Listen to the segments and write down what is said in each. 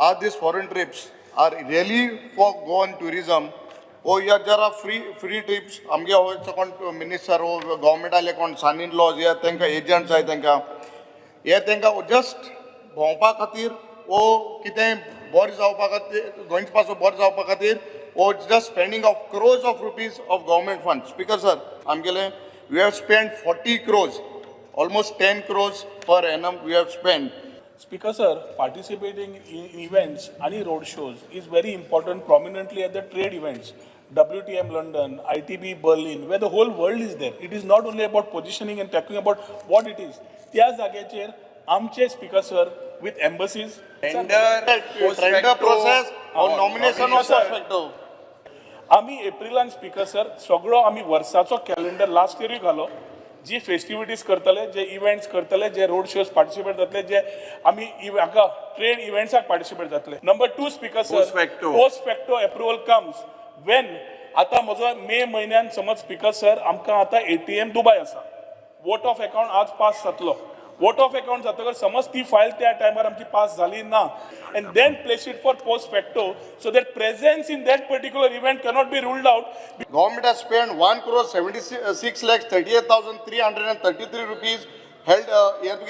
are these foreign trips are really for go on tourism or या जरा free trips आमगे होयचं कोण minister हो गव्हर्मेंट आले कोण सन इन लॉज या तेंका एजंट्स आहे तेंका हे तेंका जस्ट भोंवपा खातीर ओ कितें बरें जावपा खातीर गोंयचे पासून बरें जावपा खातीर or just spending of crores of rupees of government funds. Speaker sir, we have spent 40 crores, almost 10 crores per annum we have spent. Speaker sir, participating in events and road shows is very important, prominently at the trade events. WTM London, ITB Berlin, where the whole world is there. It is not only about positioning and talking about what it is. त्या जाग्याचेर आमचे speaker sir with embassies, tender process or nomination of perspective. आम्ही एप्रिलान speaker sir सगळो आम्ही वर्साचो calendar last इयरूय घालो जी festivities करतले जे इव्हेंट्स करतले जे रोड शोज पार्टिसिपेट जातले जे आम्ही हाका ट्रेड इव्हेंट्साक पार्टिसिपेट जातले. Number 2 speaker sir post facto approval comes Wien आता म्हजो मे म्हयन्यान समज स्पीकर सर आमकां आतां ATM दुबय आसा वोट ऑफ अकाउंट आज पास जातलो वोट ऑफ अकाउंट जातकर समज ती फायल त्या टायमार आमची पास झाली ना and then place it for post facto so that presence in that particular event cannot be ruled out. Government has spent 1 crore 76 lakhs 38,333 rupees held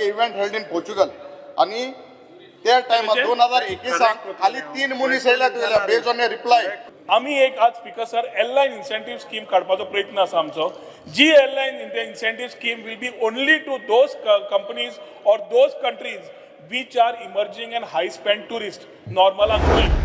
event held in Portugal आणि त्या टायमार 2021 खाली 3 मुनीस येयल्यात बेस्ड ऑन ए रिप्लाय. आम्ही एक आज speaker sir airline incentive scheme काडपाचो प्रयत्न आसा आमचो जी airline incentive scheme will be only to those companies or those countries which are emerging and high spend tourists, normal and